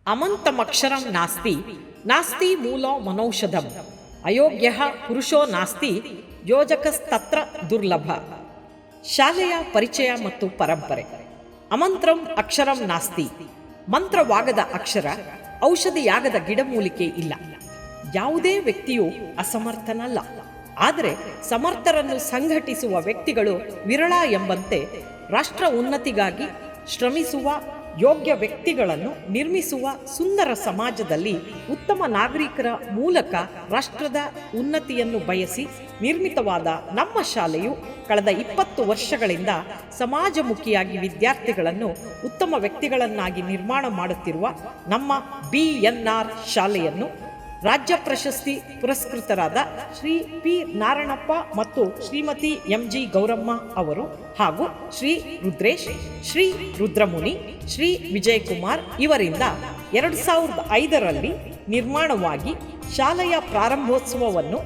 ಅಮಂತಮಕ್ಷರಂ ನಾಸ್ತಿ ನಾಸ್ತಿ ಮೂಲೋ ಮನೌಷಧಂ ಅಯೋಗ್ಯ ಪುರುಷೋ ನಾಸ್ತಿ ಯೋಜಕಸ್ತತ್ರ ದುರ್ಲಭ. ಶಾಲೆಯ ಪರಿಚಯ ಮತ್ತು ಪರಂಪರೆ. ಅಮಂತ್ರಂ ಅಕ್ಷರಂ ನಾಸ್ತಿ. ಮಂತ್ರವಾಗದ ಅಕ್ಷರ, ಔಷಧಿಯಾಗದ ಗಿಡಮೂಲಿಕೆ ಇಲ್ಲ. ಯಾವುದೇ ವ್ಯಕ್ತಿಯು ಅಸಮರ್ಥನಲ್ಲ, ಆದರೆ ಸಮರ್ಥರನ್ನು ಸಂಘಟಿಸುವ ವ್ಯಕ್ತಿಗಳು ವಿರಳ ಎಂಬಂತೆ ರಾಷ್ಟ್ರ ಉನ್ನತಿಗಾಗಿ ಶ್ರಮಿಸುವ ಯೋಗ್ಯ ವ್ಯಕ್ತಿಗಳನ್ನು ನಿರ್ಮಿಸುವ ಸುಂದರ ಸಮಾಜದಲ್ಲಿ ಉತ್ತಮ ನಾಗರಿಕರ ಮೂಲಕ ರಾಷ್ಟ್ರದ ಉನ್ನತಿಯನ್ನು ಬಯಸಿ ನಿರ್ಮಿತವಾದ ನಮ್ಮ ಶಾಲೆಯು ಕಳೆದ 20 ವರ್ಷಗಳಿಂದ ಸಮಾಜಮುಖಿಯಾಗಿ ವಿದ್ಯಾರ್ಥಿಗಳನ್ನು ಉತ್ತಮ ವ್ಯಕ್ತಿಗಳನ್ನಾಗಿ ನಿರ್ಮಾಣ ಮಾಡುತ್ತಿರುವ ನಮ್ಮ BNR ಶಾಲೆಯನ್ನು ರಾಜ್ಯ ಪ್ರಶಸ್ತಿ ಪುರಸ್ಕೃತರಾದ ಶ್ರೀ ಪಿ ನಾರಾಯಣಪ್ಪ ಮತ್ತು ಶ್ರೀಮತಿ MG ಗೌರಮ್ಮ ಅವರು ಹಾಗೂ ಶ್ರೀ ರುದ್ರೇಶ್, ಶ್ರೀ ರುದ್ರಮುನಿ, ಶ್ರೀ ವಿಜಯಕುಮಾರ್ ಇವರಿಂದ 2005ರಲ್ಲಿ ನಿರ್ಮಾಣವಾಗಿ ಶಾಲೆಯ ಪ್ರಾರಂಭೋತ್ಸವವನ್ನು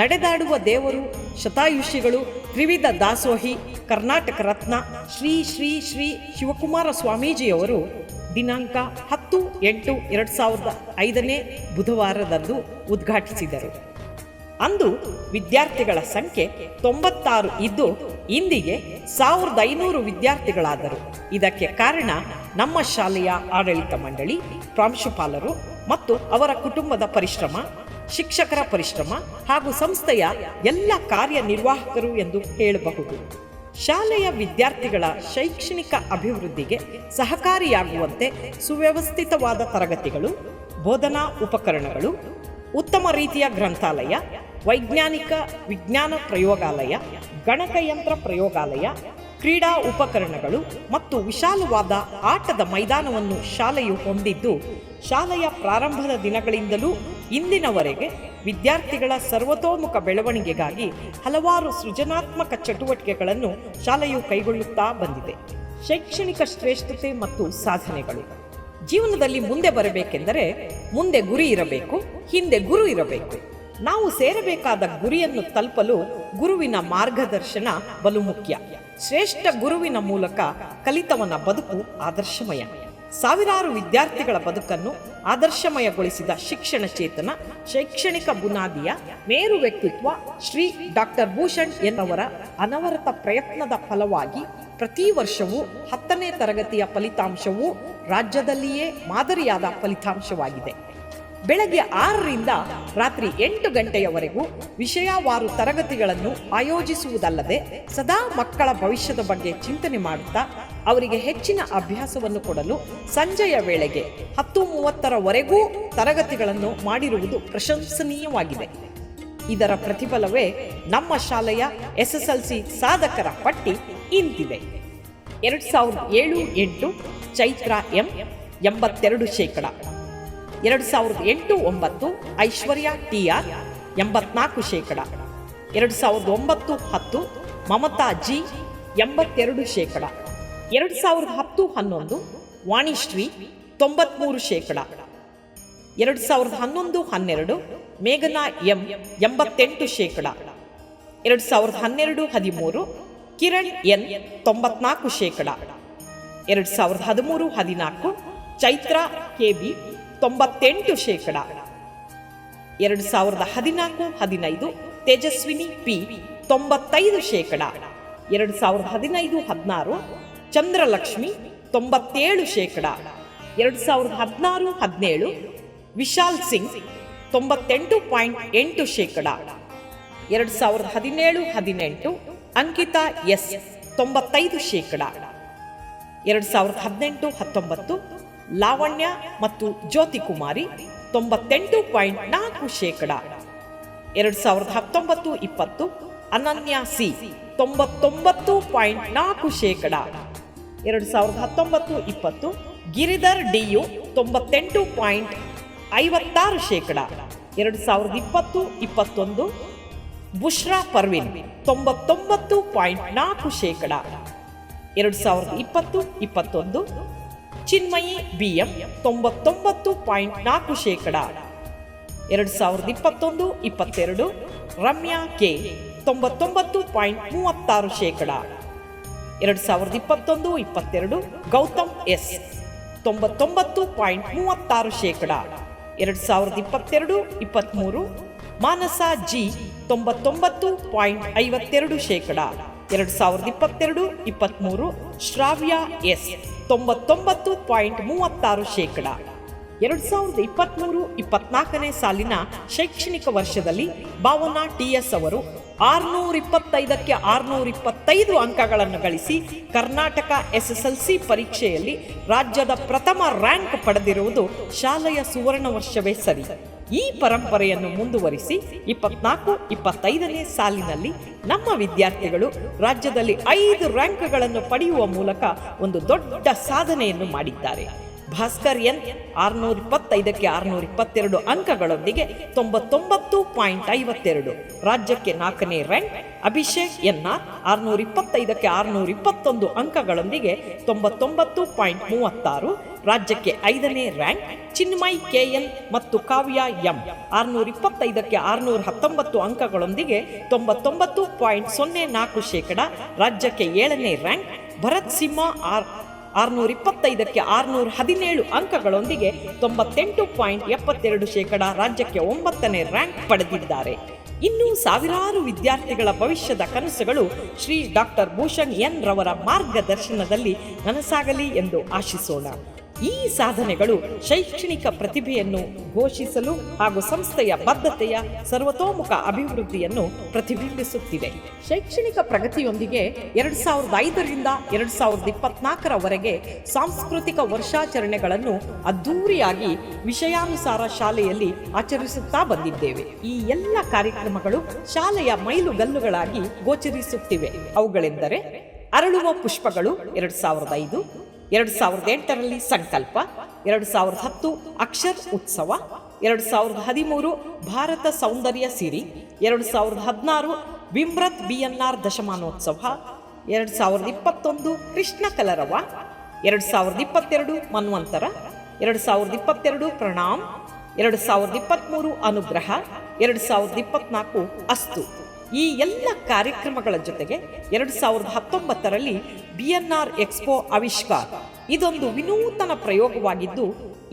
ನಡೆದಾಡುವ ದೇವರು, ಶತಾಯುಷಿಗಳು, ತ್ರಿವಿಧ ದಾಸೋಹಿ, ಕರ್ನಾಟಕ ರತ್ನ ಶ್ರೀ ಶ್ರೀ ಶ್ರೀ ಶಿವಕುಮಾರ ಸ್ವಾಮೀಜಿಯವರು ದಿನಾಂಕ 10/8/2005 ಬುಧವಾರದಂದು ಉದ್ಘಾಟಿಸಿದರು. ಅಂದು ವಿದ್ಯಾರ್ಥಿಗಳ ಸಂಖ್ಯೆ 96 ಇದ್ದು ಇಂದಿಗೆ 1500 ವಿದ್ಯಾರ್ಥಿಗಳಾದರು. ಇದಕ್ಕೆ ಕಾರಣ ನಮ್ಮ ಶಾಲೆಯ ಆಡಳಿತ ಮಂಡಳಿ, ಪ್ರಾಂಶುಪಾಲರು ಮತ್ತು ಅವರ ಕುಟುಂಬದ ಪರಿಶ್ರಮ, ಶಿಕ್ಷಕರ ಪರಿಶ್ರಮ ಹಾಗೂ ಸಂಸ್ಥೆಯ ಎಲ್ಲ ಕಾರ್ಯನಿರ್ವಾಹಕರು ಎಂದು ಹೇಳಬಹುದು. ಶಾಲೆಯ ವಿದ್ಯಾರ್ಥಿಗಳ ಶೈಕ್ಷಣಿಕ ಅಭಿವೃದ್ಧಿಗೆ ಸಹಕಾರಿಯಾಗುವಂತೆ ಸುವ್ಯವಸ್ಥಿತವಾದ ತರಗತಿಗಳು, ಬೋಧನಾ ಉಪಕರಣಗಳು, ಉತ್ತಮ ರೀತಿಯ ಗ್ರಂಥಾಲಯ, ವೈಜ್ಞಾನಿಕ ವಿಜ್ಞಾನ ಪ್ರಯೋಗಾಲಯ, ಗಣಕಯಂತ್ರ ಪ್ರಯೋಗಾಲಯ, ಕ್ರೀಡಾ ಉಪಕರಣಗಳು ಮತ್ತು ವಿಶಾಲವಾದ ಆಟದ ಮೈದಾನವನ್ನು ಶಾಲೆಯು ಹೊಂದಿದ್ದು, ಶಾಲೆಯ ಪ್ರಾರಂಭದ ದಿನಗಳಿಂದಲೂ ಇಂದಿನವರೆಗೆ ವಿದ್ಯಾರ್ಥಿಗಳ ಸರ್ವತೋಮುಖ ಬೆಳವಣಿಗೆಗಾಗಿ ಹಲವಾರು ಸೃಜನಾತ್ಮಕ ಚಟುವಟಿಕೆಗಳನ್ನು ಶಾಲೆಯು ಕೈಗೊಳ್ಳುತ್ತಾ ಬಂದಿದೆ. ಶೈಕ್ಷಣಿಕ ಶ್ರೇಷ್ಠತೆ ಮತ್ತು ಸಾಧನೆಗಳು. ಜೀವನದಲ್ಲಿ ಮುಂದೆ ಬರಬೇಕೆಂದರೆ ಮುಂದೆ ಗುರಿ ಇರಬೇಕು, ಹಿಂದೆ ಗುರು ಇರಬೇಕು. ನಾವು ಸೇರಬೇಕಾದ ಗುರಿಯನ್ನು ತಲುಪಲು ಗುರುವಿನ ಮಾರ್ಗದರ್ಶನ ಬಲು ಮುಖ್ಯ. ಶ್ರೇಷ್ಠ ಗುರುವಿನ ಮೂಲಕ ಕಲಿತವನ ಬದುಕು ಆದರ್ಶಮಯ. ಸಾವಿರಾರು ವಿದ್ಯಾರ್ಥಿಗಳ ಬದುಕನ್ನು ಆದರ್ಶಮಯಗೊಳಿಸಿದ ಶಿಕ್ಷಣ ಚೇತನ, ಶೈಕ್ಷಣಿಕ ಬುನಾದಿಯ ಮೇರು ವ್ಯಕ್ತಿತ್ವ ಶ್ರೀ ಡಾಕ್ಟರ್ ಭೂಷಣ್ ಎನ್ನವರ ಅನವರತ ಪ್ರಯತ್ನದ ಫಲವಾಗಿ ಪ್ರತಿ ವರ್ಷವೂ 10ನೇ ತರಗತಿಯ ಫಲಿತಾಂಶವೂ ರಾಜ್ಯದಲ್ಲಿಯೇ ಮಾದರಿಯಾದ ಫಲಿತಾಂಶವಾಗಿದೆ. ಬೆಳಗ್ಗೆ 6ರಿಂದ ರಾತ್ರಿ 8 ಗಂಟೆಯವರೆಗೂ ವಿಷಯವಾರು ತರಗತಿಗಳನ್ನು ಆಯೋಜಿಸುವುದಲ್ಲದೆ ಸದಾ ಮಕ್ಕಳ ಭವಿಷ್ಯದ ಬಗ್ಗೆ ಚಿಂತನೆ ಮಾಡುತ್ತಾ ಅವರಿಗೆ ಹೆಚ್ಚಿನ ಅಭ್ಯಾಸವನ್ನು ಕೊಡಲು ಸಂಜೆಯ ವೇಳೆಗೆ 10:30ರವರೆಗೂ ತರಗತಿಗಳನ್ನು ಮಾಡಿರುವುದು ಪ್ರಶಂಸನೀಯವಾಗಿದೆ. ಇದರ ಪ್ರತಿಫಲವೇ ನಮ್ಮ ಶಾಲೆಯ SSLC ಸಾಧಕರ ಪಟ್ಟಿ ಇಂತಿದೆ. 2007-8 ಚೈತ್ರ M 82%, 2008-9 ಐಶ್ವರ್ಯ TR 84%, 2009-10 ಮಮತಾ G 82%, 2010-11 ವಾಣಿಶ್ರೀ 93%, 2011-12 ಮೇಘನಾ M 88%, 2012-13 Kiran N 94%, 2013-14 Chaitra KB 98%, 2014-15 Tejaswini P 95%, 2015-16 ಚಂದ್ರಲಕ್ಷ್ಮಿ 97%, 2016-17 Vishal Singh 98.8%, 2017-18 Ankita S 95%, 2018-19 Lavanya ಮತ್ತು ಜ್ಯೋತಿ ಕುಮಾರಿ 98.4%, 2019-20 ಅನನ್ಯ C 99.4%, 2019-20 ಗಿರಿಧರ್ DU 98.56%, 2020-21 ಬುಷ್ರಾ ಪರ್ವಿನ್ 99.4%, 2020-21 ಚಿನ್ಮಯಿ BM 99.4%, 2021-22 Ramya K 99.36%, 2021-22 Gautam S 99.36%. 2022-23 ಮಾನಸ ಜಿ 99.52%. 2022-23 ಶ್ರಾವ್ಯ ಎಸ್ 99.36%. 2023-24 ಸಾಲಿನ ಶೈಕ್ಷಣಿಕ ವರ್ಷದಲ್ಲಿ ಭಾವನಾ ಟಿಎಸ್ ಅವರು 625ಕ್ಕೆ 625 ಅಂಕಗಳನ್ನು ಗಳಿಸಿ ಕರ್ನಾಟಕ SSLC ಪರೀಕ್ಷೆಯಲ್ಲಿ ರಾಜ್ಯದ ಪ್ರಥಮ ರ್ಯಾಂಕ್ ಪಡೆದಿರುವುದು ಶಾಲೆಯ ಸುವರ್ಣ ವರ್ಷವೇ ಸರಿ. ಈ ಪರಂಪರೆಯನ್ನು ಮುಂದುವರಿಸಿ 24-25ನೇ ಸಾಲಿನಲ್ಲಿ ನಮ್ಮ ವಿದ್ಯಾರ್ಥಿಗಳು ರಾಜ್ಯದಲ್ಲಿ 5 ರ್ಯಾಂಕ್ಗಳನ್ನು ಪಡೆಯುವ ಮೂಲಕ ಒಂದು ದೊಡ್ಡ ಸಾಧನೆಯನ್ನು ಮಾಡಿದ್ದಾರೆ. ಭಾಸ್ಕರ್ ಎನ್ 625ಕ್ಕೆ 622 ಅಂಕಗಳೊಂದಿಗೆ 99.52 ರಾಜ್ಯಕ್ಕೆ 4ನೇ ರ್ಯಾಂಕ್. ಅಭಿಷೇಕ್ ಎನ್ಆರ್ 625ಕ್ಕೆ 621 ಅಂಕಗಳೊಂದಿಗೆ 99.36 ರಾಜ್ಯಕ್ಕೆ 5ನೇ ರ್ಯಾಂಕ್. ಚಿನ್ಮಯ್ ಕೆಎಲ್ ಮತ್ತು ಕಾವ್ಯ ಎಂ 625ಕ್ಕೆ 619 ಅಂಕಗಳೊಂದಿಗೆ 99.04% ರಾಜ್ಯಕ್ಕೆ 7ನೇ ರ್ಯಾಂಕ್. ಭರತ್ ಸಿಂಹ 625ಕ್ಕೆ 617 ಅಂಕಗಳೊಂದಿಗೆ 98.72% ರಾಜ್ಯಕ್ಕೆ 9ನೇ ರ್ಯಾಂಕ್ ಪಡೆದಿದ್ದಾರೆ. ಇನ್ನು ಸಾವಿರಾರು ವಿದ್ಯಾರ್ಥಿಗಳ ಭವಿಷ್ಯದ ಕನಸುಗಳು ಶ್ರೀ ಡಾಕ್ಟರ್ ಭೂಷಣ್ ಎನ್ ರವರ ಮಾರ್ಗದರ್ಶನದಲ್ಲಿ ನನಸಾಗಲಿ ಎಂದು ಆಶಿಸೋಣ. ಈ ಸಾಧನೆಗಳು ಶೈಕ್ಷಣಿಕ ಪ್ರತಿಭೆಯನ್ನು ಘೋಷಿಸಲು ಹಾಗೂ ಸಂಸ್ಥೆಯ ಬದ್ಧತೆಯ ಸರ್ವತೋಮುಖ ಅಭಿವೃದ್ಧಿಯನ್ನು ಪ್ರತಿಬಿಂಬಿಸುತ್ತಿದೆ. ಶೈಕ್ಷಣಿಕ ಪ್ರಗತಿಯೊಂದಿಗೆ 2005ರಿಂದ 2024ರವರೆಗೆ ಸಾಂಸ್ಕೃತಿಕ ವರ್ಷಾಚರಣೆಗಳನ್ನು ಅದ್ಧೂರಿಯಾಗಿ ವಿಷಯಾನುಸಾರ ಶಾಲೆಯಲ್ಲಿ ಆಚರಿಸುತ್ತಾ ಬಂದಿದ್ದೇವೆ. ಈ ಎಲ್ಲ ಕಾರ್ಯಕ್ರಮಗಳು ಶಾಲೆಯ ಮೈಲುಗಲ್ಲುಗಳಾಗಿ ಗೋಚರಿಸುತ್ತಿವೆ. ಅವುಗಳೆಂದರೆ ಅರಳುವ ಪುಷ್ಪಗಳು 2005, 2008ರಲ್ಲಿ ಸಂಕಲ್ಪ, 2010 ಅಕ್ಷರ್ ಉತ್ಸವ, 2013 ಭಾರತ ಸೌಂದರ್ಯ ಸಿರಿ, 2016 ವಿಮ್ರತ್ ಬಿಎನ್ಆರ್ ದಶಮಾನೋತ್ಸವ, 2021 ಕೃಷ್ಣ ಕಲರವ, 2022 ಮನ್ವಂತರ, 2022 ಪ್ರಣಾಮ್, 2023 ಅನುಗ್ರಹ, 2024 ಅಸ್ತು. ಈ ಎಲ್ಲ ಕಾರ್ಯಕ್ರಮಗಳ ಜೊತೆಗೆ 2019ರಲ್ಲಿ ಬಿಎನ್ಆರ್ ಎಕ್ಸ್ಪೋ ಆವಿಷ್ಕಾರ ಇದೊಂದು ವಿನೂತನ ಪ್ರಯೋಗವಾಗಿದ್ದು,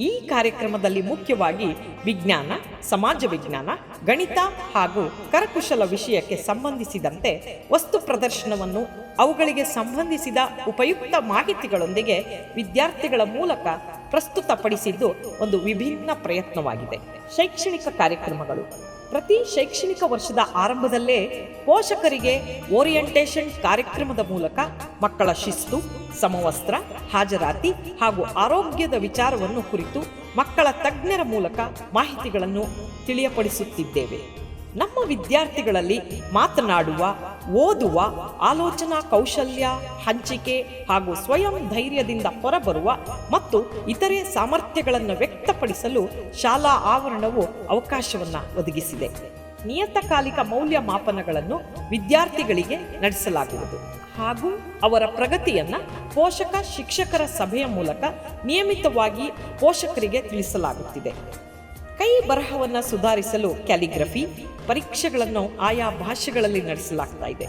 ಈ ಕಾರ್ಯಕ್ರಮದಲ್ಲಿ ಮುಖ್ಯವಾಗಿ ವಿಜ್ಞಾನ, ಸಮಾಜ ವಿಜ್ಞಾನ, ಗಣಿತ ಹಾಗೂ ಕರಕುಶಲ ವಿಷಯಕ್ಕೆ ಸಂಬಂಧಿಸಿದಂತೆ ವಸ್ತು ಪ್ರದರ್ಶನವನ್ನು ಅವುಗಳಿಗೆ ಸಂಬಂಧಿಸಿದ ಉಪಯುಕ್ತ ಮಾಹಿತಿಗಳೊಂದಿಗೆ ವಿದ್ಯಾರ್ಥಿಗಳ ಮೂಲಕ ಪ್ರಸ್ತುತಪಡಿಸಿದ್ದು ಒಂದು ವಿಭಿನ್ನ ಪ್ರಯತ್ನವಾಗಿದೆ. ಶೈಕ್ಷಣಿಕ ಕಾರ್ಯಕ್ರಮಗಳು ಪ್ರತಿ ಶೈಕ್ಷಣಿಕ ವರ್ಷದ ಆರಂಭದಲ್ಲೇ ಪೋಷಕರಿಗೆ ಓರಿಯೆಂಟೇಷನ್ ಕಾರ್ಯಕ್ರಮದ ಮೂಲಕ ಮಕ್ಕಳ ಶಿಸ್ತು, ಸಮವಸ್ತ್ರ, ಹಾಜರಾತಿ ಹಾಗೂ ಆರೋಗ್ಯದ ವಿಚಾರವನ್ನು ಕುರಿತು ಮಕ್ಕಳ ತಜ್ಞರ ಮೂಲಕ ಮಾಹಿತಿಗಳನ್ನು ತಿಳಿಯಪಡಿಸುತ್ತಿದ್ದೇವೆ. ನಮ್ಮ ವಿದ್ಯಾರ್ಥಿಗಳಲ್ಲಿ ಮಾತನಾಡುವ, ಓದುವ, ಆಲೋಚನಾ ಕೌಶಲ್ಯ, ಹಂಚಿಕೆ ಹಾಗೂ ಸ್ವಯಂ ಧೈರ್ಯದಿಂದ ಹೊರಬರುವ ಮತ್ತು ಇತರೆ ಸಾಮರ್ಥ್ಯಗಳನ್ನು ವ್ಯಕ್ತಪಡಿಸಲು ಶಾಲಾ ಆವರಣವು ಅವಕಾಶವನ್ನು ಒದಗಿಸಿದೆ. ನಿಯತಕಾಲಿಕ ಮೌಲ್ಯಮಾಪನಗಳನ್ನು ವಿದ್ಯಾರ್ಥಿಗಳಿಗೆ ನಡೆಸಲಾಗುವುದು ಹಾಗೂ ಅವರ ಪ್ರಗತಿಯನ್ನು ಪೋಷಕ ಶಿಕ್ಷಕರ ಸಭೆಯ ಮೂಲಕ ನಿಯಮಿತವಾಗಿ ಪೋಷಕರಿಗೆ ತಿಳಿಸಲಾಗುತ್ತಿದೆ. ಕೈ ಬರಹವನ್ನು ಸುಧಾರಿಸಲು ಕ್ಯಾಲಿಗ್ರಫಿ ಪರೀಕ್ಷೆಗಳನ್ನು ಆಯಾ ಭಾಷೆಗಳಲ್ಲಿ ನಡೆಸಲಾಗ್ತಾ ಇದೆ.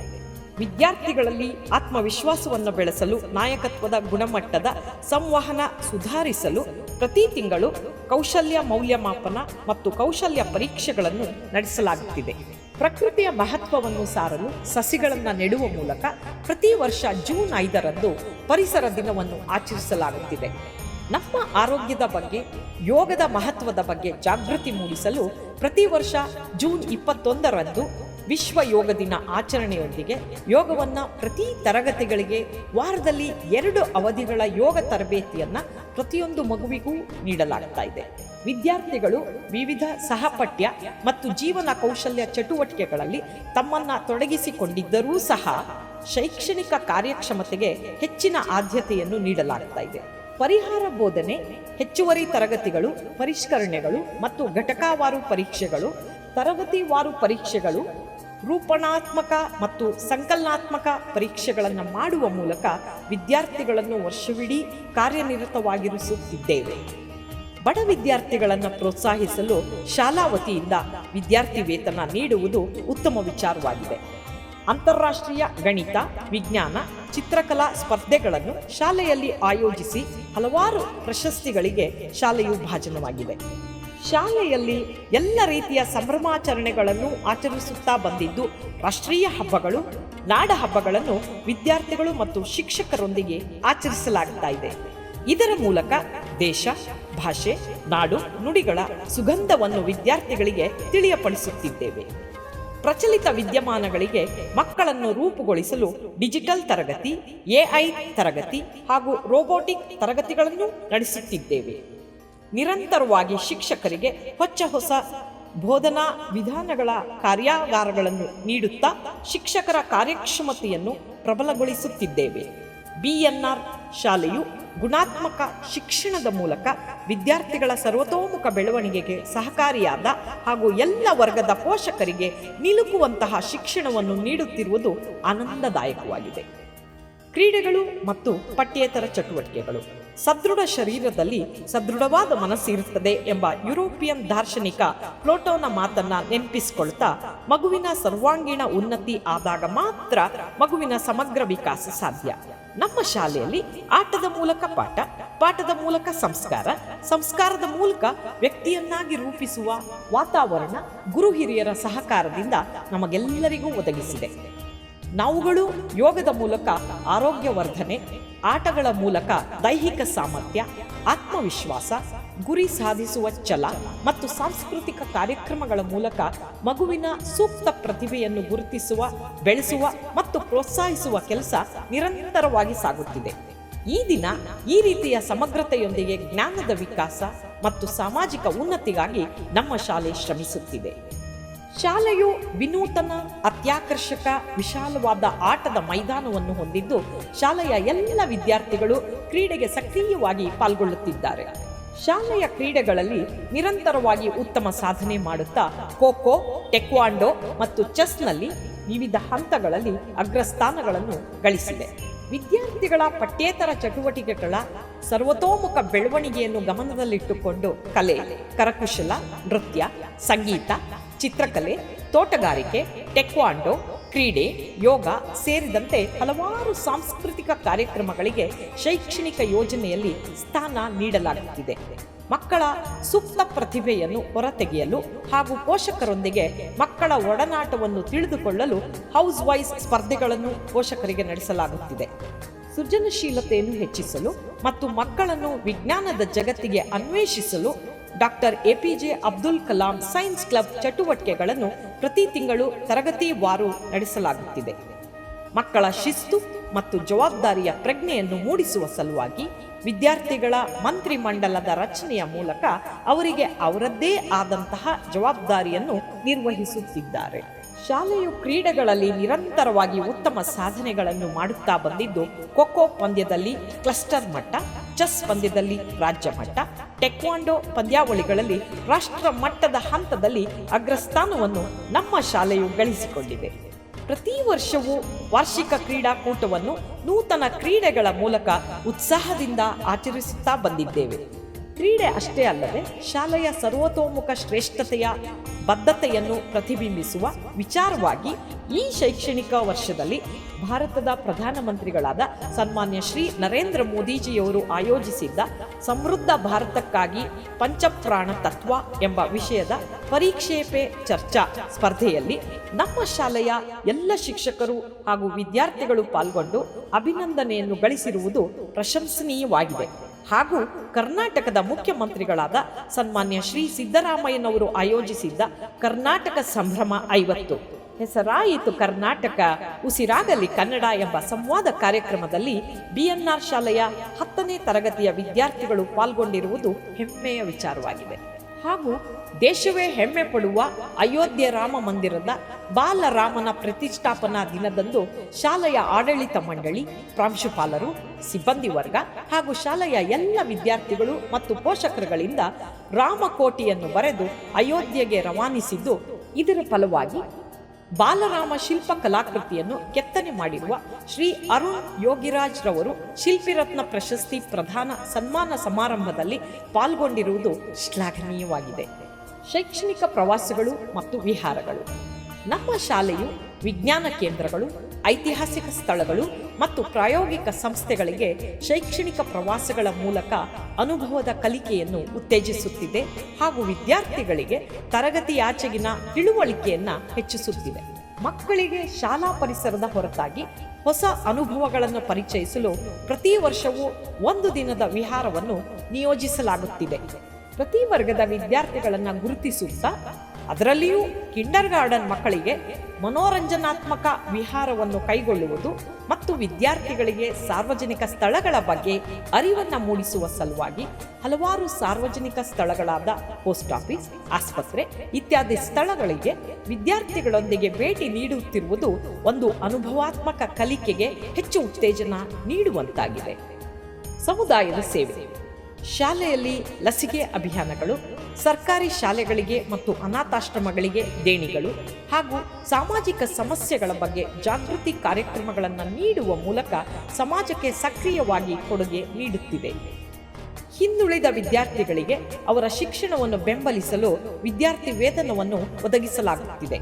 ವಿದ್ಯಾರ್ಥಿಗಳಲ್ಲಿ ಆತ್ಮವಿಶ್ವಾಸವನ್ನು ಬೆಳೆಸಲು, ನಾಯಕತ್ವದ ಗುಣಮಟ್ಟದ ಸಂವಹನ ಸುಧಾರಿಸಲು ಪ್ರತಿ ತಿಂಗಳು ಕೌಶಲ್ಯ ಮೌಲ್ಯಮಾಪನ ಮತ್ತು ಕೌಶಲ್ಯ ಪರೀಕ್ಷೆಗಳನ್ನು ನಡೆಸಲಾಗುತ್ತಿದೆ. ಪ್ರಕೃತಿಯ ಮಹತ್ವವನ್ನು ಸಾರಲು ಸಸಿಗಳನ್ನು ನೆಡುವ ಮೂಲಕ ಪ್ರತಿ ವರ್ಷ ಜೂನ್ 5ರಂದು ಪರಿಸರ ದಿನವನ್ನು ಆಚರಿಸಲಾಗುತ್ತಿದೆ. ನಮ್ಮ ಆರೋಗ್ಯದ ಬಗ್ಗೆ, ಯೋಗದ ಮಹತ್ವದ ಬಗ್ಗೆ ಜಾಗೃತಿ ಮೂಡಿಸಲು ಪ್ರತಿ ವರ್ಷ ಜೂನ್ 21ರಂದು ವಿಶ್ವ ಯೋಗ ದಿನ ಆಚರಣೆಯೊಂದಿಗೆ ಯೋಗವನ್ನು ಪ್ರತಿ ತರಗತಿಗಳಿಗೆ ವಾರದಲ್ಲಿ 2 ಅವಧಿಗಳ ಯೋಗ ತರಬೇತಿಯನ್ನು ಪ್ರತಿಯೊಂದು ಮಗುವಿಗೂ ನೀಡಲಾಗ್ತಾ ಇದೆ. ವಿದ್ಯಾರ್ಥಿಗಳು ವಿವಿಧ ಸಹಪಠ್ಯ ಮತ್ತು ಜೀವನ ಕೌಶಲ್ಯ ಚಟುವಟಿಕೆಗಳಲ್ಲಿ ತಮ್ಮನ್ನು ತೊಡಗಿಸಿಕೊಂಡಿದ್ದರೂ ಸಹ ಶೈಕ್ಷಣಿಕ ಕಾರ್ಯಕ್ಷಮತೆಗೆ ಹೆಚ್ಚಿನ ಆದ್ಯತೆಯನ್ನು ನೀಡಲಾಗ್ತಾ ಇದೆ. ಪರಿಹಾರ ಬೋಧನೆ, ಹೆಚ್ಚುವರಿ ತರಗತಿಗಳು, ಪರಿಷ್ಕರಣೆಗಳು ಮತ್ತು ಘಟಕವಾರು ಪರೀಕ್ಷೆಗಳು, ತರಗತಿವಾರು ಪರೀಕ್ಷೆಗಳು, ರೂಪಣಾತ್ಮಕ ಮತ್ತು ಸಂಕಲನಾತ್ಮಕ ಪರೀಕ್ಷೆಗಳನ್ನು ಮಾಡುವ ಮೂಲಕ ವಿದ್ಯಾರ್ಥಿಗಳನ್ನು ವರ್ಷವಿಡೀ ಕಾರ್ಯನಿರತವಾಗಿರಿಸುತ್ತಿದ್ದೇವೆ. ಬಡ ವಿದ್ಯಾರ್ಥಿಗಳನ್ನು ಪ್ರೋತ್ಸಾಹಿಸಲು ಶಾಲಾ ವತಿಯಿಂದ ವಿದ್ಯಾರ್ಥಿ ವೇತನ ನೀಡುವುದು ಉತ್ತಮ ವಿಚಾರವಾಗಿದೆ. ಅಂತಾರಾಷ್ಟ್ರೀಯ ಗಣಿತ, ವಿಜ್ಞಾನ, ಚಿತ್ರಕಲಾ ಸ್ಪರ್ಧೆಗಳನ್ನು ಶಾಲೆಯಲ್ಲಿ ಆಯೋಜಿಸಿ ಹಲವಾರು ಪ್ರಶಸ್ತಿಗಳಿಗೆ ಶಾಲೆಯು ಭಾಜನವಾಗಿದೆ. ಶಾಲೆಯಲ್ಲಿ ಎಲ್ಲ ರೀತಿಯ ಸಂಭ್ರಮಾಚರಣೆಗಳನ್ನು ಆಚರಿಸುತ್ತಾ ಬಂದಿದ್ದು, ರಾಷ್ಟ್ರೀಯ ಹಬ್ಬಗಳು, ನಾಡ ಹಬ್ಬಗಳನ್ನು ವಿದ್ಯಾರ್ಥಿಗಳು ಮತ್ತು ಶಿಕ್ಷಕರೊಂದಿಗೆ ಆಚರಿಸಲಾಗ್ತಾ ಇದೆ. ಇದರ ಮೂಲಕ ದೇಶ, ಭಾಷೆ, ನಾಡು, ನುಡಿಗಳ ಸುಗಂಧವನ್ನು ವಿದ್ಯಾರ್ಥಿಗಳಿಗೆ ತಿಳಿಯಪಡಿಸುತ್ತಿದ್ದೇವೆ. ಪ್ರಚಲಿತ ವಿದ್ಯಮಾನಗಳಿಗೆ ಮಕ್ಕಳನ್ನು ರೂಪುಗೊಳಿಸಲು ಡಿಜಿಟಲ್ ತರಗತಿ, AI ತರಗತಿ ಹಾಗೂ ರೋಬೋಟಿಕ್ ತರಗತಿಗಳನ್ನು ನಡೆಸುತ್ತಿದ್ದೇವೆ. ನಿರಂತರವಾಗಿ ಶಿಕ್ಷಕರಿಗೆ ಹೊಸ ಬೋಧನಾ ವಿಧಾನಗಳ ಕಾರ್ಯಾಗಾರಗಳನ್ನು ನೀಡುತ್ತಾ ಶಿಕ್ಷಕರ ಕಾರ್ಯಕ್ಷಮತೆಯನ್ನು ಪ್ರಬಲಗೊಳಿಸುತ್ತಿದ್ದೇವೆ. BNR ಶಾಲೆಯು ಗುಣಾತ್ಮಕ ಶಿಕ್ಷಣದ ಮೂಲಕ ವಿದ್ಯಾರ್ಥಿಗಳ ಸರ್ವತೋಮುಖ ಬೆಳವಣಿಗೆಗೆ ಸಹಕಾರಿಯಾದ ಹಾಗೂ ಎಲ್ಲ ವರ್ಗದ ಪೋಷಕರಿಗೆ ನಿಲುಕುವಂತಹ ಶಿಕ್ಷಣವನ್ನು ನೀಡುತ್ತಿರುವುದು ಆನಂದದಾಯಕವಾಗಿದೆ. ಕ್ರೀಡೆಗಳು ಮತ್ತು ಪಠ್ಯೇತರ ಚಟುವಟಿಕೆಗಳು. ಸದೃಢ ಶರೀರದಲ್ಲಿ ಸದೃಢವಾದ ಮನಸ್ಸಿರುತ್ತದೆ ಎಂಬ ಯುರೋಪಿಯನ್ ದಾರ್ಶನಿಕ ಪ್ಲೋಟೋನ ಮಾತನ್ನ ನೆನಪಿಸಿಕೊಳ್ತಾ, ಮಗುವಿನ ಸರ್ವಾಂಗೀಣ ಉನ್ನತಿ ಆದಾಗ ಮಾತ್ರ ಮಗುವಿನ ಸಮಗ್ರ ವಿಕಾಸ ಸಾಧ್ಯ. ನಮ್ಮ ಶಾಲೆಯಲ್ಲಿ ಆಟದ ಮೂಲಕ ಪಾಠ, ಪಾಠದ ಮೂಲಕ ಸಂಸ್ಕಾರ, ಸಂಸ್ಕಾರದ ಮೂಲಕ ವ್ಯಕ್ತಿಯನ್ನಾಗಿ ರೂಪಿಸುವ ವಾತಾವರಣ ಗುರು ಹಿರಿಯರ ಸಹಕಾರದಿಂದ ನಮಗೆಲ್ಲರಿಗೂ ಒದಗಿಸಿದೆ. ನಾವುಗಳು ಯೋಗದ ಮೂಲಕ ಆರೋಗ್ಯ ವರ್ಧನೆ, ಆಟಗಳ ಮೂಲಕ ದೈಹಿಕ ಸಾಮರ್ಥ್ಯ, ಆತ್ಮವಿಶ್ವಾಸ, ಗುರಿ ಸಾಧಿಸುವ ಛಲ ಮತ್ತು ಸಾಂಸ್ಕೃತಿಕ ಕಾರ್ಯಕ್ರಮಗಳ ಮೂಲಕ ಮಗುವಿನ ಸೂಕ್ತ ಪ್ರತಿಭೆಯನ್ನು ಗುರುತಿಸುವ, ಬೆಳೆಸುವ ಮತ್ತು ಪ್ರೋತ್ಸಾಹಿಸುವ ಕೆಲಸ ನಿರಂತರವಾಗಿ ಸಾಗುತ್ತಿದೆ. ಈ ದಿನ ಈ ರೀತಿಯ ಸಮಗ್ರತೆಯೊಂದಿಗೆ ಜ್ಞಾನದ ವಿಕಾಸ ಮತ್ತು ಸಾಮಾಜಿಕ ಉನ್ನತಿಗಾಗಿ ನಮ್ಮ ಶಾಲೆ ಶ್ರಮಿಸುತ್ತಿದೆ. ಶಾಲೆಯು ವಿನೂತನ, ಅತ್ಯಾಕರ್ಷಕ, ವಿಶಾಲವಾದ ಆಟದ ಮೈದಾನವನ್ನು ಹೊಂದಿದ್ದು, ಶಾಲೆಯ ಎಲ್ಲ ವಿದ್ಯಾರ್ಥಿಗಳು ಕ್ರೀಡೆಗೆ ಸಕ್ರಿಯವಾಗಿ ಪಾಲ್ಗೊಳ್ಳುತ್ತಿದ್ದಾರೆ. ಶಾಲೆಯ ಕ್ರೀಡೆಗಳಲ್ಲಿ ನಿರಂತರವಾಗಿ ಉತ್ತಮ ಸಾಧನೆ ಮಾಡುತ್ತಾ ಖೋ-ಖೋ, ಟೆಕ್ವಾಂಡೋ ಮತ್ತು ಚೆಸ್ನಲ್ಲಿ ವಿವಿಧ ಹಂತಗಳಲ್ಲಿ ಅಗ್ರಸ್ಥಾನಗಳನ್ನು ಗಳಿಸಿದೆ. ವಿದ್ಯಾರ್ಥಿಗಳ ಪಠ್ಯೇತರ ಚಟುವಟಿಕೆಗಳ ಸರ್ವತೋಮುಖ ಬೆಳವಣಿಗೆಯನ್ನು ಗಮನದಲ್ಲಿಟ್ಟುಕೊಂಡು ಕಲೆ, ಕರಕುಶಲ, ನೃತ್ಯ, ಸಂಗೀತ, ಚಿತ್ರಕಲೆ, ತೋಟಗಾರಿಕೆ, ಟೆಕ್ವಾಂಡೋ, ಕ್ರೀಡೆ, ಯೋಗ ಸೇರಿದಂತೆ ಹಲವಾರು ಸಾಂಸ್ಕೃತಿಕ ಕಾರ್ಯಕ್ರಮಗಳಿಗೆ ಶೈಕ್ಷಣಿಕ ಯೋಜನೆಯಲ್ಲಿ ಸ್ಥಾನ ನೀಡಲಾಗುತ್ತಿದೆ. ಮಕ್ಕಳ ಸೂಕ್ತ ಪ್ರತಿಭೆಯನ್ನು ಹೊರತೆಗೆಯಲು ಹಾಗೂ ಪೋಷಕರೊಂದಿಗೆ ಮಕ್ಕಳ ಒಡನಾಟವನ್ನು ತಿಳಿದುಕೊಳ್ಳಲು ಹೌಸ್ ವೈಸ್ ಸ್ಪರ್ಧೆಗಳನ್ನು ಪೋಷಕರಿಗೆ ನಡೆಸಲಾಗುತ್ತಿದೆ. ಸೃಜನಶೀಲತೆಯನ್ನು ಹೆಚ್ಚಿಸಲು ಮತ್ತು ಮಕ್ಕಳನ್ನು ವಿಜ್ಞಾನದ ಜಗತ್ತಿಗೆ ಅನ್ವೇಷಿಸಲು doctor APJ Abdul Kalam science club ಚಟುವಟಿಕೆಗಳನ್ನು ಪ್ರತಿ ತಿಂಗಳು ತರಗತಿವಾರು ನಡೆಸಲಾಗುತ್ತಿದೆ. ಮಕ್ಕಳ ಶಿಸ್ತು ಮತ್ತು ಜವಾಬ್ದಾರಿಯ ಪ್ರಜ್ಞೆಯನ್ನು ಮೂಡಿಸುವ ಸಲುವಾಗಿ ವಿದ್ಯಾರ್ಥಿಗಳ ಮಂತ್ರಿಮಂಡಲದ ರಚನೆಯ ಮೂಲಕ ಅವರಿಗೆ ಅವರದ್ದೇ ಆದಂತಹ ಜವಾಬ್ದಾರಿಯನ್ನು ನಿರ್ವಹಿಸುತ್ತಿದ್ದಾರೆ. ಶಾಲೆಯು ಕ್ರೀಡೆಗಳಲ್ಲಿ ನಿರಂತರವಾಗಿ ಉತ್ತಮ ಸಾಧನೆಗಳನ್ನು ಮಾಡುತ್ತಾ ಬಂದಿದ್ದು, ಖೋ-ಖೋ ಪಂದ್ಯದಲ್ಲಿ ಕ್ಲಸ್ಟರ್ ಮಟ್ಟ, ಚೆಸ್ ಪಂದ್ಯದಲ್ಲಿ ರಾಜ್ಯ ಮಟ್ಟ, ಟೆಕ್ವಾಂಡೋ ಪಂದ್ಯಾವಳಿಗಳಲ್ಲಿ ರಾಷ್ಟ್ರ ಮಟ್ಟದ ಹಂತದಲ್ಲಿ ಅಗ್ರಸ್ಥಾನವನ್ನು ನಮ್ಮ ಶಾಲೆಯು ಗಳಿಸಿಕೊಂಡಿದೆ. ಪ್ರತಿ ವರ್ಷವೂ ವಾರ್ಷಿಕ ಕ್ರೀಡಾಕೂಟವನ್ನು ನೂತನ ಕ್ರೀಡೆಗಳ ಮೂಲಕ ಉತ್ಸಾಹದಿಂದ ಆಚರಿಸುತ್ತಾ ಬಂದಿದ್ದೇವೆ. ಕ್ರೀಡೆ ಅಷ್ಟೇ ಅಲ್ಲದೆ ಶಾಲೆಯ ಸರ್ವತೋಮುಖ ಶ್ರೇಷ್ಠತೆಯ ಬದ್ಧತೆಯನ್ನು ಪ್ರತಿಬಿಂಬಿಸುವ ವಿಚಾರವಾಗಿ ಈ ಶೈಕ್ಷಣಿಕ ವರ್ಷದಲ್ಲಿ ಭಾರತದ ಪ್ರಧಾನಮಂತ್ರಿಗಳಾದ ಸನ್ಮಾನ್ಯ ಶ್ರೀ ನರೇಂದ್ರ ಮೋದಿಜಿಯವರು ಆಯೋಜಿಸಿದ್ದ ಸಮೃದ್ಧ ಭಾರತಕ್ಕಾಗಿ ಪಂಚಪ್ರಾಣ ತತ್ವ ಎಂಬ ವಿಷಯದ ಪರೀಕ್ಷೆ ಪೇ ಚರ್ಚಾ ಸ್ಪರ್ಧೆಯಲ್ಲಿ ನಮ್ಮ ಶಾಲೆಯ ಎಲ್ಲ ಶಿಕ್ಷಕರು ಹಾಗೂ ವಿದ್ಯಾರ್ಥಿಗಳು ಪಾಲ್ಗೊಂಡು ಅಭಿನಂದನೆಯನ್ನು ಗಳಿಸಿರುವುದು ಪ್ರಶಂಸನೀಯವಾಗಿದೆ. ಹಾಗೂ ಕರ್ನಾಟಕದ ಮುಖ್ಯಮಂತ್ರಿಗಳಾದ ಸನ್ಮಾನ್ಯ ಶ್ರೀ ಸಿದ್ದರಾಮಯ್ಯನವರು ಆಯೋಜಿಸಿದ್ದ ಕರ್ನಾಟಕ ಸಂಭ್ರಮ 50 ಹೆಸರಾಯಿತು ಕರ್ನಾಟಕ ಉಸಿರಾಗಲಿ ಕನ್ನಡ ಎಂಬ ಸಂವಾದ ಕಾರ್ಯಕ್ರಮದಲ್ಲಿ BNR ಶಾಲೆಯ 10ನೇ ತರಗತಿಯ ವಿದ್ಯಾರ್ಥಿಗಳು ಪಾಲ್ಗೊಂಡಿರುವುದು ಹೆಮ್ಮೆಯ ವಿಚಾರವಾಗಿದೆ. ಹಾಗೂ ದೇಶವೇ ಹೆಮ್ಮೆ ಪಡುವ ಅಯೋಧ್ಯೆ ರಾಮ ಮಂದಿರದ ಬಾಲರಾಮನ ಪ್ರತಿಷ್ಠಾಪನಾ ದಿನದಂದು ಶಾಲೆಯ ಆಡಳಿತ ಮಂಡಳಿ, ಪ್ರಾಂಶುಪಾಲರು, ಸಿಬ್ಬಂದಿ ವರ್ಗ ಹಾಗೂ ಶಾಲೆಯ ಎಲ್ಲ ವಿದ್ಯಾರ್ಥಿಗಳು ಮತ್ತು ಪೋಷಕರುಗಳಿಂದ ರಾಮಕೋಟಿಯನ್ನು ಬರೆದು ಅಯೋಧ್ಯೆಗೆ ರವಾನಿಸಿದ್ದು, ಇದರ ಫಲವಾಗಿ ಬಾಲರಾಮ ಶಿಲ್ಪ ಕಲಾಕೃತಿಯನ್ನು ಕೆತ್ತನೆ ಮಾಡಿರುವ ಶ್ರೀ ಅರುಣ್ ಯೋಗಿರಾಜ್ ರವರು ಶಿಲ್ಪಿರತ್ನ ಪ್ರಶಸ್ತಿ ಪ್ರದಾನ ಸನ್ಮಾನ ಸಮಾರಂಭದಲ್ಲಿ ಪಾಲ್ಗೊಂಡಿರುವುದು ಶ್ಲಾಘನೀಯವಾಗಿದೆ. ಶೈಕ್ಷಣಿಕ ಪ್ರವಾಸಗಳು ಮತ್ತು ವಿಹಾರಗಳು. ನಮ್ಮ ಶಾಲೆಯು ವಿಜ್ಞಾನ ಕೇಂದ್ರಗಳು, ಐತಿಹಾಸಿಕ ಸ್ಥಳಗಳು ಮತ್ತು ಪ್ರಾಯೋಗಿಕ ಸಂಸ್ಥೆಗಳಿಗೆ ಶೈಕ್ಷಣಿಕ ಪ್ರವಾಸಗಳ ಮೂಲಕ ಅನುಭವದ ಕಲಿಕೆಯನ್ನು ಉತ್ತೇಜಿಸುತ್ತಿದೆ ಹಾಗೂ ವಿದ್ಯಾರ್ಥಿಗಳಿಗೆ ತರಗತಿಯಾಚೆಗಿನ ತಿಳುವಳಿಕೆಯನ್ನು ಹೆಚ್ಚಿಸುತ್ತಿದೆ. ಮಕ್ಕಳಿಗೆ ಶಾಲಾ ಪರಿಸರದ ಹೊರತಾಗಿ ಹೊಸ ಅನುಭವಗಳನ್ನು ಪರಿಚಯಿಸಲು ಪ್ರತಿ ವರ್ಷವೂ ಒಂದು ದಿನದ ವಿಹಾರವನ್ನು ನಿಯೋಜಿಸಲಾಗುತ್ತಿದೆ. ಪ್ರತಿ ವರ್ಗದ ವಿದ್ಯಾರ್ಥಿಗಳನ್ನು ಗುರುತಿಸುತ್ತಾ ಅದರಲ್ಲಿಯೂ ಕಿಂಡರ್ ಗಾರ್ಡನ್ ಮಕ್ಕಳಿಗೆ ಮನೋರಂಜನಾತ್ಮಕ ವಿಹಾರವನ್ನು ಕೈಗೊಳ್ಳುವುದು ಮತ್ತು ವಿದ್ಯಾರ್ಥಿಗಳಿಗೆ ಸಾರ್ವಜನಿಕ ಸ್ಥಳಗಳ ಬಗ್ಗೆ ಅರಿವನ್ನು ಮೂಡಿಸುವ ಸಲುವಾಗಿ ಹಲವಾರು ಸಾರ್ವಜನಿಕ ಸ್ಥಳಗಳಾದ ಪೋಸ್ಟ್ ಆಫೀಸ್, ಆಸ್ಪತ್ರೆ ಇತ್ಯಾದಿ ಸ್ಥಳಗಳಿಗೆ ವಿದ್ಯಾರ್ಥಿಗಳೊಂದಿಗೆ ಭೇಟಿ ನೀಡುತ್ತಿರುವುದು ಒಂದು ಅನುಭವಾತ್ಮಕ ಕಲಿಕೆಗೆ ಹೆಚ್ಚು ಉತ್ತೇಜನ ನೀಡುವಂತಾಗಿದೆ. ಸಮುದಾಯದ ಸೇವೆ. ಶಾಲೆಯಲ್ಲಿ ಲಸಿಕೆ ಅಭಿಯಾನಗಳು, ಸರ್ಕಾರಿ ಶಾಲೆಗಳಿಗೆ ಮತ್ತು ಅನಾಥಾಶ್ರಮಗಳಿಗೆ ದೇಣಿಗಳು ಹಾಗೂ ಸಾಮಾಜಿಕ ಸಮಸ್ಯೆಗಳ ಬಗ್ಗೆ ಜಾಗೃತಿ ಕಾರ್ಯಕ್ರಮಗಳನ್ನು ನೀಡುವ ಮೂಲಕ ಸಮಾಜಕ್ಕೆ ಸಕ್ರಿಯವಾಗಿ ಕೊಡುಗೆ ನೀಡುತ್ತಿದೆ. ಹಿಂದುಳಿದ ವಿದ್ಯಾರ್ಥಿಗಳಿಗೆ ಅವರ ಶಿಕ್ಷಣವನ್ನು ಬೆಂಬಲಿಸಲು ವಿದ್ಯಾರ್ಥಿ ವೇತನವನ್ನು ಒದಗಿಸಲಾಗುತ್ತಿದೆ.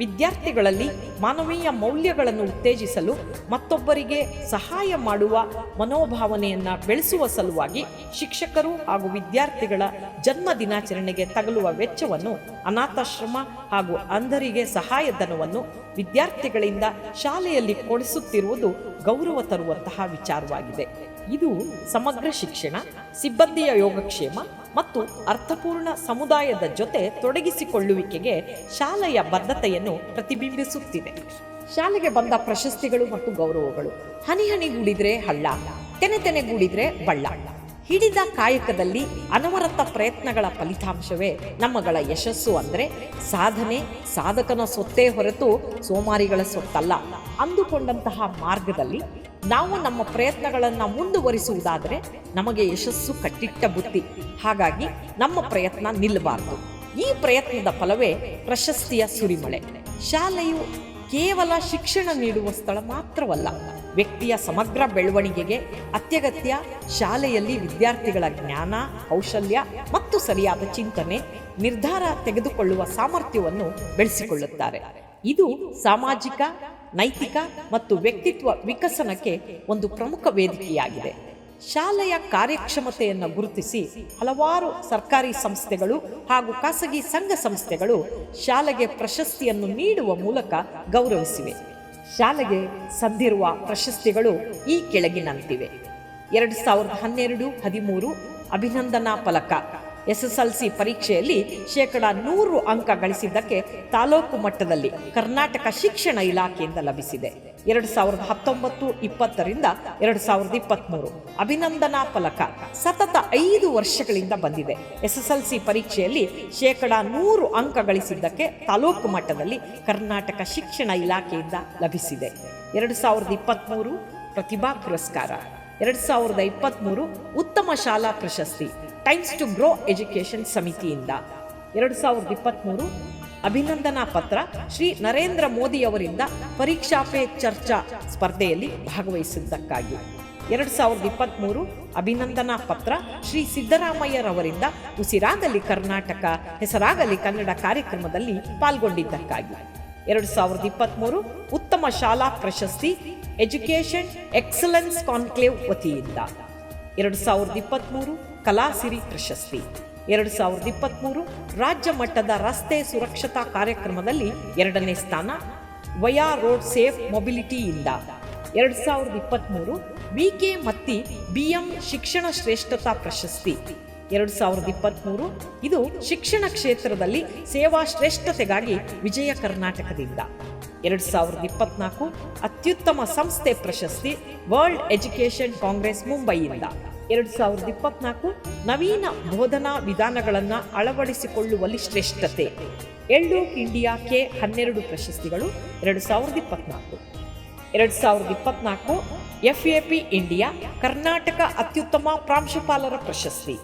ವಿದ್ಯಾರ್ಥಿಗಳಲ್ಲಿ ಮಾನವೀಯ ಮೌಲ್ಯಗಳನ್ನು ಉತ್ತೇಜಿಸಲು ಮತ್ತೊಬ್ಬರಿಗೆ ಸಹಾಯ ಮಾಡುವ ಮನೋಭಾವನೆಯನ್ನು ಬೆಳೆಸುವ ಸಲುವಾಗಿ ಶಿಕ್ಷಕರು ಹಾಗೂ ವಿದ್ಯಾರ್ಥಿಗಳ ಜನ್ಮ ದಿನಾಚರಣೆಗೆ ತಗಲುವ ವೆಚ್ಚವನ್ನು, ಅನಾಥಾಶ್ರಮ ಹಾಗೂ ಅಂಧರಿಗೆ ಸಹಾಯಧನವನ್ನು ವಿದ್ಯಾರ್ಥಿಗಳಿಂದ ಶಾಲೆಯಲ್ಲಿ ಕೊಡಿಸುತ್ತಿರುವುದು ಗೌರವ ತರುವಂತಹ ವಿಚಾರವಾಗಿದೆ. ಇದು ಸಮಗ್ರ ಶಿಕ್ಷಣ, ಸಿಬ್ಬಂದಿಯ ಯೋಗಕ್ಷೇಮ ಮತ್ತು ಅರ್ಥಪೂರ್ಣ ಸಮುದಾಯದ ಜೊತೆ ತೊಡಗಿಸಿಕೊಳ್ಳುವಿಕೆಗೆ ಶಾಲೆಯ ಬದ್ಧತೆಯನ್ನು ಪ್ರತಿಬಿಂಬಿಸುತ್ತಿದೆ. ಶಾಲೆಗೆ ಬಂದ ಪ್ರಶಸ್ತಿಗಳು ಮತ್ತು ಗೌರವಗಳು. ಹನಿ ಹನಿಗೂಡಿದ್ರೆ ಹಳ್ಳ, ತೆನೆ ತೆನೆಗೂಡಿದ್ರೆ ಬಳ್ಳ. ಹಿಡಿದ ಕಾಯಕದಲ್ಲಿ ಅನವರತ ಪ್ರಯತ್ನಗಳ ಫಲಿತಾಂಶವೇ ನಮ್ಮಗಳ ಯಶಸ್ಸು. ಅಂದರೆ ಸಾಧನೆ ಸಾಧಕನ ಸೊತ್ತೇ ಹೊರತು ಸೋಮಾರಿಗಳ ಸೊತ್ತಲ್ಲ. ಅಂದುಕೊಂಡಂತಹ ಮಾರ್ಗದಲ್ಲಿ ನಾವು ನಮ್ಮ ಪ್ರಯತ್ನಗಳನ್ನು ಮುಂದುವರಿಸುವುದಾದರೆ ನಮಗೆ ಯಶಸ್ಸು ಕಟ್ಟಿಟ್ಟ ಬುತ್ತಿ. ಹಾಗಾಗಿ ನಮ್ಮ ಪ್ರಯತ್ನ ನಿಲ್ಲಬಾರದು. ಈ ಪ್ರಯತ್ನದ ಫಲವೇ ಪ್ರಶಸ್ತಿಯ ಸುರಿಮಳೆ. ಶಾಲೆಯು ಕೇವಲ ಶಿಕ್ಷಣ ನೀಡುವ ಸ್ಥಳ ಮಾತ್ರವಲ್ಲ, ವ್ಯಕ್ತಿಯ ಸಮಗ್ರ ಬೆಳವಣಿಗೆಗೆ ಅತ್ಯಗತ್ಯ. ಶಾಲೆಯಲ್ಲಿ ವಿದ್ಯಾರ್ಥಿಗಳ ಜ್ಞಾನ, ಕೌಶಲ್ಯ ಮತ್ತು ಸರಿಯಾದ ಚಿಂತನೆ, ನಿರ್ಧಾರ ತೆಗೆದುಕೊಳ್ಳುವ ಸಾಮರ್ಥ್ಯವನ್ನು ಬೆಳೆಸಿಕೊಳ್ಳುತ್ತಾರೆ. ಇದು ಸಾಮಾಜಿಕ, ನೈತಿಕ ಮತ್ತು ವ್ಯಕ್ತಿತ್ವ ವಿಕಸನಕ್ಕೆ ಒಂದು ಪ್ರಮುಖ ವೇದಿಕೆಯಾಗಿದೆ. ಶಾಲೆಯ ಕಾರ್ಯಕ್ಷಮತೆಯನ್ನು ಗುರುತಿಸಿ ಹಲವಾರು ಸರ್ಕಾರಿ ಸಂಸ್ಥೆಗಳು ಹಾಗೂ ಖಾಸಗಿ ಸಂಘ ಸಂಸ್ಥೆಗಳು ಶಾಲೆಗೆ ಪ್ರಶಸ್ತಿಯನ್ನು ನೀಡುವ ಮೂಲಕ ಗೌರವಿಸಿವೆ. ಶಾಲೆಗೆ ಸಂದಿರುವ ಪ್ರಶಸ್ತಿಗಳು ಈ ಕೆಳಗಿನಂತಿವೆ. 2012-13 ಅಭಿನಂದನಾ ಫಲಕ. SSLC ಪರೀಕ್ಷೆಯಲ್ಲಿ 100% ಅಂಕ ಗಳಿಸಿದ್ದಕ್ಕೆ ತಾಲೂಕು ಮಟ್ಟದಲ್ಲಿ ಕರ್ನಾಟಕ ಶಿಕ್ಷಣ ಇಲಾಖೆಯಿಂದ ಲಭಿಸಿದೆ. 2019-20ರಿಂದ 2023 ಅಭಿನಂದನಾ ಫಲಕ ಸತತ 5 ವರ್ಷಗಳಿಂದ ಬಂದಿದೆ. SSLC ಪರೀಕ್ಷೆಯಲ್ಲಿ 100% ಅಂಕ ಗಳಿಸಿದ್ದಕ್ಕೆ ತಾಲೂಕು ಮಟ್ಟದಲ್ಲಿ ಕರ್ನಾಟಕ ಶಿಕ್ಷಣ ಇಲಾಖೆಯಿಂದ ಲಭಿಸಿದೆ. 2023 ಪ್ರತಿಭಾ ಪುರಸ್ಕಾರ. 2023 ಉತ್ತಮ ಶಾಲಾ ಪ್ರಶಸ್ತಿ ಟೈಮ್ಸ್ ಟು ಗ್ರೋ ಎಜುಕೇಷನ್ ಸಮಿತಿಯಿಂದ. 2023 ಅಭಿನಂದನಾ ಪತ್ರ ಶ್ರೀ ನರೇಂದ್ರ ಮೋದಿ ಅವರಿಂದ ಪರೀಕ್ಷಾ ಪೇ ಚರ್ಚಾ ಸ್ಪರ್ಧೆಯಲ್ಲಿ ಭಾಗವಹಿಸಿದ್ದಕ್ಕಾಗಿ. 2023 ಅಭಿನಂದನಾ ಪತ್ರ ಶ್ರೀ ಸಿದ್ದರಾಮಯ್ಯರವರಿಂದ ಉಸಿರಾಗಲಿ ಕರ್ನಾಟಕ, ಹೆಸರಾಗಲಿ ಕನ್ನಡ ಕಾರ್ಯಕ್ರಮದಲ್ಲಿ ಪಾಲ್ಗೊಂಡಿದ್ದಕ್ಕಾಗಿ. 2023 ಉತ್ತಮ ಶಾಲಾ ಪ್ರಶಸ್ತಿ ಎಜುಕೇಷನ್ ಎಕ್ಸಲೆನ್ಸ್ ಕಾನ್ಕ್ಲೇವ್ ವತಿಯಿಂದ. 2023 ಕಲಾಸಿರಿ ಪ್ರಶಸ್ತಿ. 2023 ರಾಜ್ಯ ಮಟ್ಟದ ರಸ್ತೆ ಸುರಕ್ಷತಾ ಕಾರ್ಯಕ್ರಮದಲ್ಲಿ 2ನೇ ಸ್ಥಾನ ವಯಾ ರೋಡ್ ಸೇಫ್ ಮೊಬಿಲಿಟಿಯಿಂದ. 2023 VK ಮತ್ತಿ BM ಶಿಕ್ಷಣ ಶ್ರೇಷ್ಠತಾ ಪ್ರಶಸ್ತಿ. 2023 ಇದು ಶಿಕ್ಷಣ ಕ್ಷೇತ್ರದಲ್ಲಿ ಸೇವಾ ಶ್ರೇಷ್ಠತೆಗಾಗಿ ವಿಜಯ ಕರ್ನಾಟಕದಿಂದ. 2024 ಅತ್ಯುತ್ತಮ ಸಂಸ್ಥೆ ಪ್ರಶಸ್ತಿ ವರ್ಲ್ಡ್ ಎಜುಕೇಷನ್ ಕಾಂಗ್ರೆಸ್ ಮುಂಬೈಯಿಂದ. 2024 ನವೀನ ಬೋಧನಾ ವಿಧಾನಗಳನ್ನು ಅಳವಡಿಸಿಕೊಳ್ಳುವಲ್ಲಿ ಶ್ರೇಷ್ಠತೆ ಎಲ್ಡೂಕ್ ಇಂಡಿಯಾ K12 ಪ್ರಶಸ್ತಿಗಳು 2024. 2024 FAP ಇಂಡಿಯಾ ಕರ್ನಾಟಕ ಅತ್ಯುತ್ತಮ ಪ್ರಾಂಶುಪಾಲರ ಪ್ರಶಸ್ತಿ.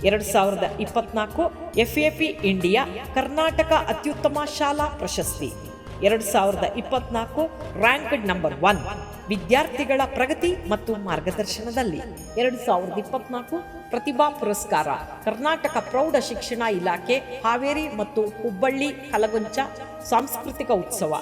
2024 FAP ಇಂಡಿಯಾ ಕರ್ನಾಟಕ ಅತ್ಯುತ್ತಮ ಶಾಲಾ ಪ್ರಶಸ್ತಿ. 2024 ರ್ಯಾಂಕ್ಡ್ ನಂಬರ್ 1 ವಿದ್ಯಾರ್ಥಿಗಳ ಪ್ರಗತಿ ಮತ್ತು ಮಾರ್ಗದರ್ಶನದಲ್ಲಿ. 2024 ಪ್ರತಿಭಾ ಪುರಸ್ಕಾರ ಕರ್ನಾಟಕ ಪ್ರೌಢ ಶಿಕ್ಷಣ ಇಲಾಖೆ ಹಾವೇರಿ ಮತ್ತು ಹುಬ್ಬಳ್ಳಿ ಕಲಗುಂಚ ಸಾಂಸ್ಕೃತಿಕ ಉತ್ಸವ.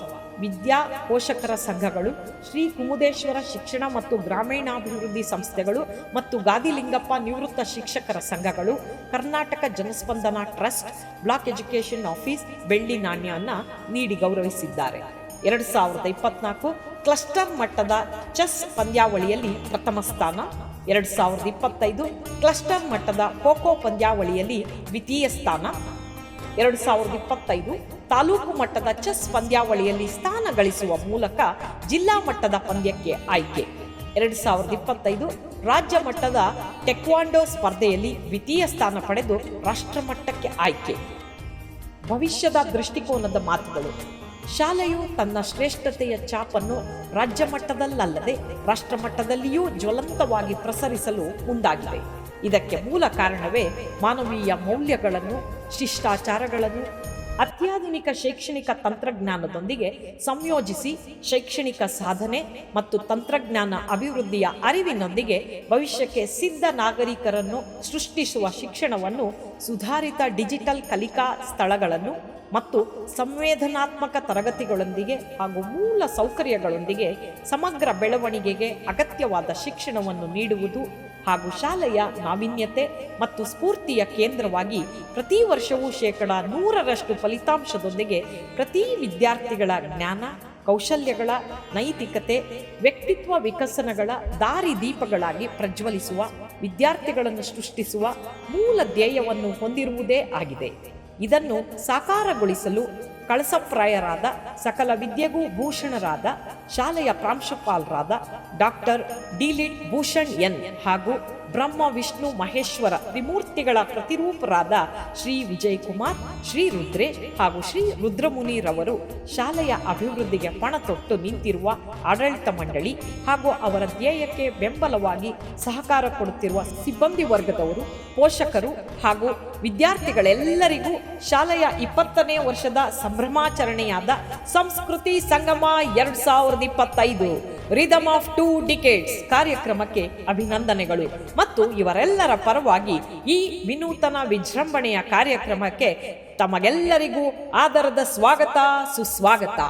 ವಿದ್ಯಾ ಪೋಷಕರ ಸಂಘಗಳು, ಶ್ರೀ ಕುಮುದೇಶ್ವರ ಶಿಕ್ಷಣ ಮತ್ತು ಗ್ರಾಮೀಣಾಭಿವೃದ್ಧಿ ಸಂಸ್ಥೆಗಳು ಮತ್ತು ಗಾದಿಲಿಂಗಪ್ಪ ನಿವೃತ್ತ ಶಿಕ್ಷಕರ ಸಂಘಗಳು, ಕರ್ನಾಟಕ ಜನಸ್ಪಂದನ ಟ್ರಸ್ಟ್, ಬ್ಲಾಕ್ ಎಜುಕೇಷನ್ ಆಫೀಸ್ ಬೆಳ್ಳಿ ನಾಣ್ಯವನ್ನು ನೀಡಿ ಗೌರವಿಸಿದ್ದಾರೆ. 2024 ಕ್ಲಸ್ಟರ್ ಮಟ್ಟದ ಚೆಸ್ ಪಂದ್ಯಾವಳಿಯಲ್ಲಿ ಪ್ರಥಮ ಸ್ಥಾನ, 2025 ಕ್ಲಸ್ಟರ್ ಮಟ್ಟದ ಖೋಖೋ ಪಂದ್ಯಾವಳಿಯಲ್ಲಿ ದ್ವಿತೀಯ ಸ್ಥಾನ, 2025 ತಾಲೂಕು ಮಟ್ಟದ ಚೆಸ್ ಪಂದ್ಯಾವಳಿಯಲ್ಲಿ ಸ್ಥಾನ ಗಳಿಸುವ ಮೂಲಕ ಜಿಲ್ಲಾ ಮಟ್ಟದ ಪಂದ್ಯಕ್ಕೆ ಆಯ್ಕೆ, 2025 ರಾಜ್ಯ ಮಟ್ಟದ ಟೆಕ್ವಾಂಡೋ ಸ್ಪರ್ಧೆಯಲ್ಲಿ ದ್ವಿತೀಯ ಸ್ಥಾನ ಪಡೆದು ರಾಷ್ಟ್ರಮಟ್ಟಕ್ಕೆ ಆಯ್ಕೆ. ಭವಿಷ್ಯದ ದೃಷ್ಟಿಕೋನದ ಮಾತುಗಳು. ಶಾಲೆಯು ತನ್ನ ಶ್ರೇಷ್ಠತೆಯ ಛಾಪನ್ನು ರಾಜ್ಯ ಮಟ್ಟದಲ್ಲದೆ ರಾಷ್ಟ್ರಮಟ್ಟದಲ್ಲಿಯೂ ಜ್ವಲಂತವಾಗಿ ಪ್ರಸರಿಸಲು ಮುಂದಾಗಿದೆ. ಇದಕ್ಕೆ ಮೂಲ ಕಾರಣವೇ ಮಾನವೀಯ ಮೌಲ್ಯಗಳನ್ನು, ಶಿಷ್ಟಾಚಾರಗಳನ್ನು ಅತ್ಯಾಧುನಿಕ ಶೈಕ್ಷಣಿಕ ತಂತ್ರಜ್ಞಾನದೊಂದಿಗೆ ಸಂಯೋಜಿಸಿ ಶೈಕ್ಷಣಿಕ ಸಾಧನೆ ಮತ್ತು ತಂತ್ರಜ್ಞಾನ ಅಭಿವೃದ್ಧಿಯ ಅರಿವಿನೊಂದಿಗೆ ಭವಿಷ್ಯಕ್ಕೆ ಸಿದ್ಧ ನಾಗರಿಕರನ್ನು ಸೃಷ್ಟಿಸುವ ಶಿಕ್ಷಣವನ್ನು ಸುಧಾರಿತ ಡಿಜಿಟಲ್ ಕಲಿಕಾ ಸ್ಥಳಗಳನ್ನು ಮತ್ತು ಸಂವೇದನಾತ್ಮಕ ತರಗತಿಗಳೊಂದಿಗೆ ಹಾಗೂ ಮೂಲ ಸೌಕರ್ಯಗಳೊಂದಿಗೆ ಸಮಗ್ರ ಬೆಳವಣಿಗೆಗೆ ಅಗತ್ಯವಾದ ಶಿಕ್ಷಣವನ್ನು ನೀಡುವುದು ಹಾಗೂ ಶಾಲೆಯ ನಾವೀನ್ಯತೆ ಮತ್ತು ಸ್ಫೂರ್ತಿಯ ಕೇಂದ್ರವಾಗಿ ಪ್ರತಿ ವರ್ಷವೂ 100% ಫಲಿತಾಂಶದೊಂದಿಗೆ ಪ್ರತಿ ವಿದ್ಯಾರ್ಥಿಗಳ ಜ್ಞಾನ, ಕೌಶಲ್ಯಗಳ, ನೈತಿಕತೆ, ವ್ಯಕ್ತಿತ್ವ ವಿಕಸನಗಳ ದಾರಿದೀಪಗಳಾಗಿ ಪ್ರಜ್ವಲಿಸುವ ವಿದ್ಯಾರ್ಥಿಗಳನ್ನು ಸೃಷ್ಟಿಸುವ ಮೂಲ ಧ್ಯೇಯವನ್ನು ಹೊಂದಿರುವುದೇ ಆಗಿದೆ. ಇದನ್ನು ಸಾಕಾರಗೊಳಿಸಲು ಕಳಸಪ್ರಾಯರಾದ, ಸಕಲ ವಿದ್ಯೆಗೂ ಭೂಷಣರಾದ ಶಾಲೆಯ ಪ್ರಾಂಶುಪಾಲರಾದ ಡಾಕ್ಟರ್ ಡಿಲಿಟ್ ಭೂಷಣ್ ಎನ್ ಹಾಗೂ ಬ್ರಹ್ಮ ವಿಷ್ಣು ಮಹೇಶ್ವರ ತ್ರಿಮೂರ್ತಿಗಳ ಪ್ರತಿರೂಪರಾದ ಶ್ರೀ ವಿಜಯ್ ಕುಮಾರ್, ಶ್ರೀ ರುದ್ರೇಶ್ ಹಾಗೂ ಶ್ರೀ ರುದ್ರಮುನಿರವರು ಶಾಲೆಯ ಅಭಿವೃದ್ಧಿಗೆ ಪಣ ತೊಟ್ಟು ನಿಂತಿರುವ ಆಡಳಿತ ಮಂಡಳಿ ಹಾಗೂ ಅವರ ಧ್ಯೇಯಕ್ಕೆ ಬೆಂಬಲವಾಗಿ ಸಹಕಾರ ಕೊಡುತ್ತಿರುವ ಸಿಬ್ಬಂದಿ ವರ್ಗದವರು, ಪೋಷಕರು ಹಾಗೂ ವಿದ್ಯಾರ್ಥಿಗಳೆಲ್ಲರಿಗೂ ಶಾಲೆಯ 20ನೇ ವರ್ಷದ ಸಂಭ್ರಮಾಚರಣೆಯಾದ ಸಂಸ್ಕೃತಿ ಸಂಗಮ 2025 ರಿದಮ್ ಆಫ್ 2 ಡಿಕೇಡ್ಸ್ ಕಾರ್ಯಕ್ರಮಕ್ಕೆ ಅಭಿನಂದನೆಗಳು ಮತ್ತು ಇವರೆಲ್ಲರ ಪರವಾಗಿ ಈ ವಿನೂತನ ವಿಜೃಂಭಣೆಯ ಕಾರ್ಯಕ್ರಮಕ್ಕೆ ತಮಗೆಲ್ಲರಿಗೂ ಆದರದ ಸ್ವಾಗತ, ಸುಸ್ವಾಗತ.